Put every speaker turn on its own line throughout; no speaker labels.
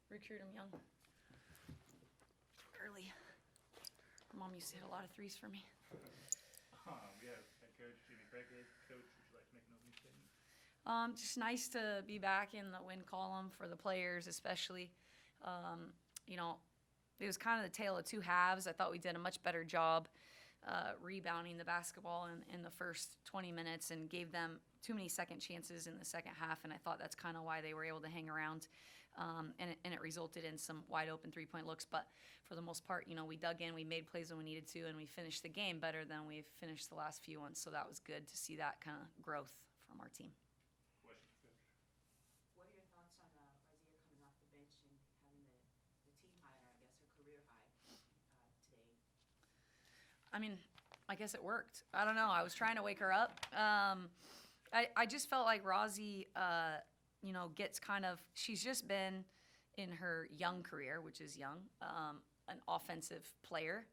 recruit him young. Early. Mom used to hit a lot of threes for me.
We have head coach Jimmy Craig. Coach, would you like to make an opening statement?
Just nice to be back in the win column for the players, especially. You know, it was kind of the tale of two halves. I thought we did a much better job rebounding the basketball in the first 20 minutes and gave them too many second chances in the second half, and I thought that's kind of why they were able to hang around. And it resulted in some wide open three-point looks. But for the most part, we dug in, we made plays when we needed to, and we finished the game better than we've finished the last few ones. So that was good to see that kind of growth from our team.
Question, Coach.
What are your thoughts on Razia coming off the bench and having the team high, or I guess her career high today?
I mean, I guess it worked. I don't know. I was trying to wake her up. I just felt like Rozzy, gets kind of, she's just been in her young career, which is young, an offensive player,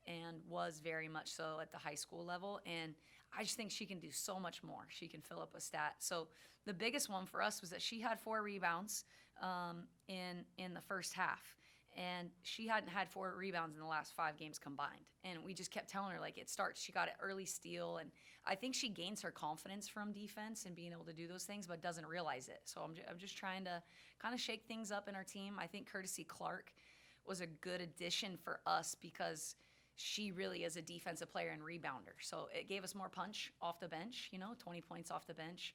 and was very much so at the high school level. And I just think she can do so much more. She can fill up a stat. So the biggest one for us was that she had 4 rebounds in the first half. And she hadn't had 4 rebounds in the last 5 games combined. And we just kept telling her, like, it starts. She got an early steal. And I think she gains her confidence from defense and being able to do those things, but doesn't realize it. So I'm just trying to kind of shake things up in our team. I think Courtesy Clark was a good addition for us because she really is a defensive player and rebounder. So it gave us more punch off the bench, 20 points off the bench.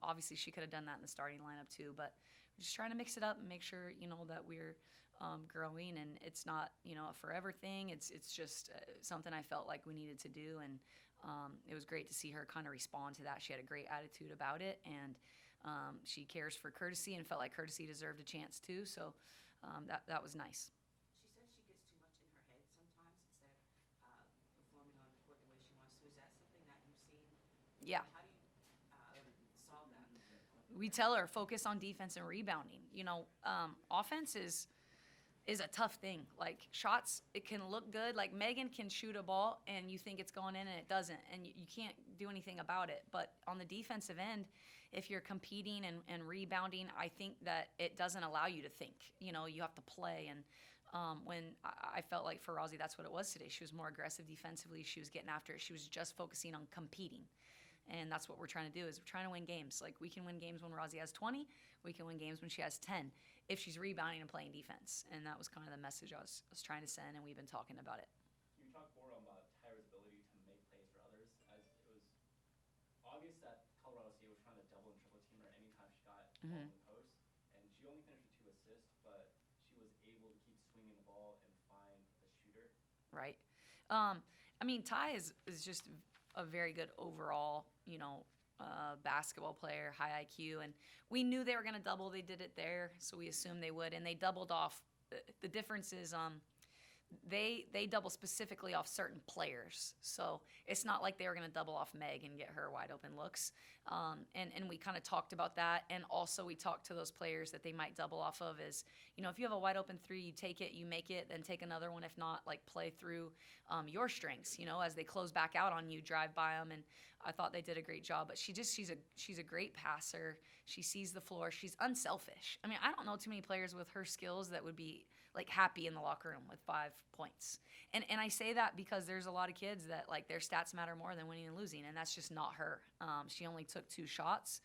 Obviously, she could have done that in the starting lineup too, but we're just trying to mix it up and make sure, that we're growing, and it's not, a forever thing. It's just something I felt like we needed to do, and it was great to see her kind of respond to that. She had a great attitude about it, and she cares for Courtesy and felt like Courtesy deserved a chance too. So that was nice.
She says she gets too much in her head sometimes instead of performing on the court the way she wants to. Is that something that you've seen?
Yeah.
How do you solve that?
We tell her focus on defense and rebounding. Offense is a tough thing. Like shots, it can look good. Like Megan can shoot a ball and you think it's going in and it doesn't, and you can't do anything about it. But on the defensive end, if you're competing and rebounding, I think that it doesn't allow you to think. You have to play. And when I felt like for Rozzy, that's what it was today. She was more aggressive defensively. She was getting after it. She was just focusing on competing. And that's what we're trying to do, is we're trying to win games. Like, we can win games when Rozzy has 20. We can win games when she has 10 if she's rebounding and playing defense. And that was kind of the message I was trying to send, and we've been talking about it.
Can you talk more about Tyra's ability to make plays for others? As it was obvious that Colorado State was trying to double and triple team her anytime she got
Mhm.
in the post. And she only finished with 2 assists, but she was able to keep swinging the ball and find a shooter.
Right. Ty is just a very good overall, basketball player, high IQ, and we knew they were going to double. They did it there, so we assumed they would, and they doubled off. The difference is they double specifically off certain players, so it's not like they were going to double off Meg and get her wide open looks. And we kind of talked about that, and also we talked to those players that they might double off of is, if you have a wide open 3, you take it, you make it, then take another one. If not, like, play through your strengths, as they close back out on you, drive by them. And I thought they did a great job. But she's a great passer. She sees the floor. She's unselfish. I don't know too many players with her skills that would be like happy in the locker room with 5 points. And I say that because there's a lot of kids that, like, their stats matter more than winning and losing, and that's just not her. She only took 2 shots.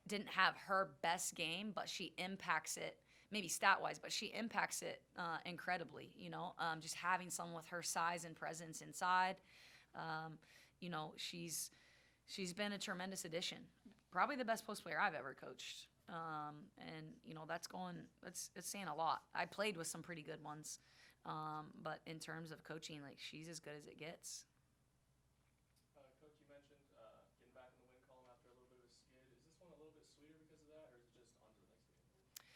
Didn't have her best game, but she impacts it, maybe stat-wise, but she impacts it incredibly, just having someone with her size and presence inside. She's been a tremendous addition. Probably the best post player I've ever coached. That's saying a lot. I played with some pretty good ones. But in terms of coaching, like, she's as good as it gets.
Coach, you mentioned getting back in the win column after a little bit of a skid. Is this one a little bit sweeter because of that, or is it just on to the next game?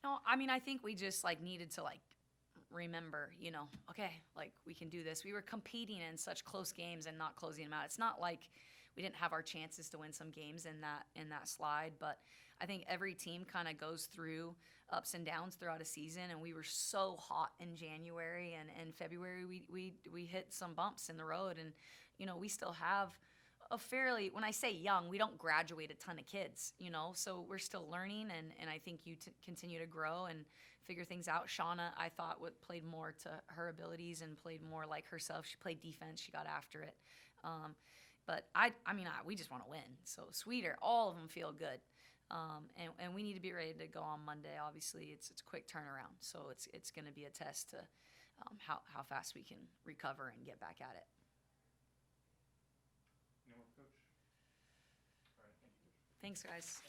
No, I think we just, like, needed to, like, remember, okay, like, we can do this. We were competing in such close games and not closing them out. It's not like we didn't have our chances to win some games in that slide, but I think every team kind of goes through ups and downs throughout a season, and we were so hot in January, and in February we hit some bumps in the road, and we still have a fairly, when I say young, we don't graduate a ton of kids, you know, so we're still learning, and I think you continue to grow and figure things out. Shauna, I thought, played more to her abilities and played more like herself. She played defense, she got after it. But we just want to win. So Sweeter, all of them feel good. And we need to be ready to go on Monday. Obviously, it's a quick turnaround, so it's going to be a test to how fast we can recover and get back at it.
No more, Coach? All right, thank you, Coach.
Thanks, guys.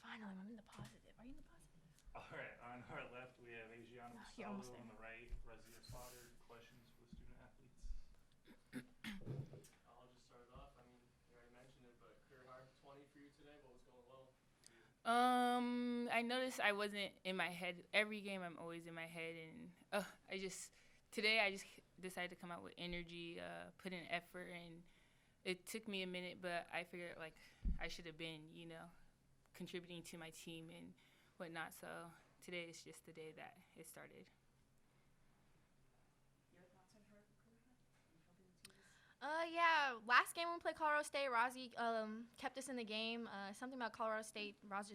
Finally, I'm in the positive. Are you in the positive?
All right, on our left, we have Adriana
You're almost
Masalo.
there.
On the right, Razia Potter. Questions for the student athletes?
I'll just start it off. I mean, you already mentioned it, but career high 20 for you today. What was going well?
I noticed I wasn't in my head. Every game I'm always in my head, and today I just decided to come out with energy, put in effort, and it took me a minute, but I figured like I should have been, contributing to my team and whatnot. So today is just the day that it started.
Your thoughts on her career high? And helping the team?
Yeah. Last game when we played Colorado State, Rozzy kept us in the game. Something about Colorado State, Roz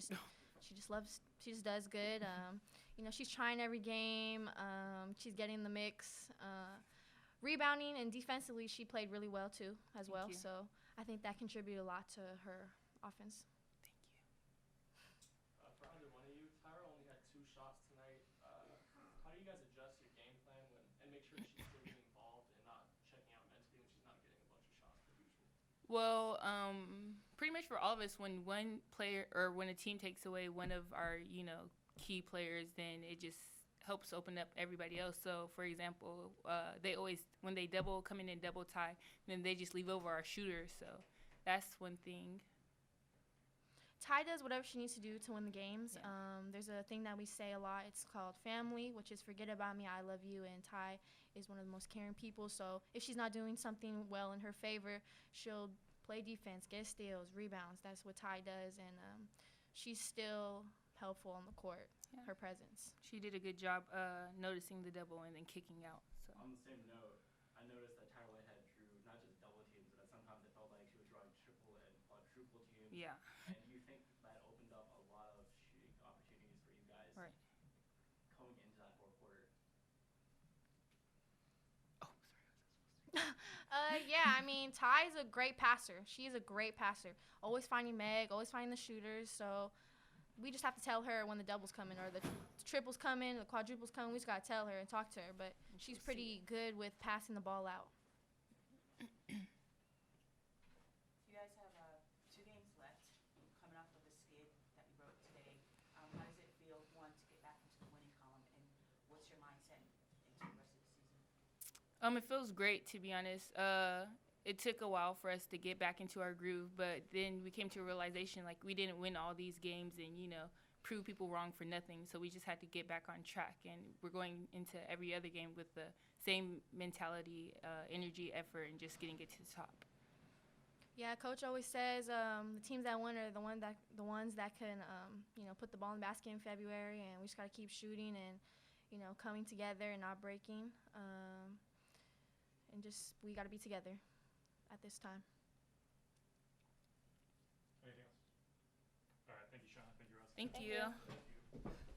she just does good. She's trying every game. She's getting the mix. Rebounding and defensively, she played really well too, as well.
you.
So I think that contributed a lot to her offense.
For either one of you, Tyra only had 2 shots tonight. How do you guys adjust your game plan and make sure that she's still getting involved and not checking out mentally when she's not getting a bunch of shots per usual?
Well, pretty much for all of us, when one player or when a team takes away one of our, key players, then it just helps open up everybody else. So, for example, they always, when they come in and double tie, then they just leave over our shooter. So that's one thing.
Ty does whatever she needs to do to win the games.
Yeah.
There's a thing that we say a lot. It's called family, which is forget about me, I love you. And Ty is one of the most caring people. So if she's not doing something well in her favor, she'll play defense, get steals, rebounds. That's what Ty does. And she's still helpful on the court,
Yeah.
her presence.
She did a good job noticing the double and then kicking out. So.
On the same note, I noticed that Tyra Whitehead drew not just double teams, but that sometimes it felt like she was drawing triple and quadruple teams.
Yeah.
And do you think that opened up a lot of shooting opportunities for you guys
Right.
going into that fourth quarter?
Yeah, I mean, Ty's a great passer. She's a great passer. Always finding Meg, always finding the shooters. So we just have to tell her when the doubles coming or the triples coming, the quadruples coming. We just got to tell her and talk to her. But she's pretty good with passing the ball out.
You guys have 2 games left, coming off of the skid that you broke today. How does it feel, one, to get back into the winning column, and what's your mindset into the rest of the season?
It feels great, to be honest. It took a while for us to get back into our groove, but then we came to a realization, like, we didn't win all these games and, prove people wrong for nothing. So we just had to get back on track, and we're going into every other game with the same mentality, energy, effort, and just getting it to the top.
Yeah, Coach always says the teams that win are the ones that can, put the ball in the basket in February, and we just got to keep shooting and, coming together and not breaking. And just we got to be together at this time.
Anything else? All right, thank you, Shauna. Thank you, Russ.
Thank you.
Thank you.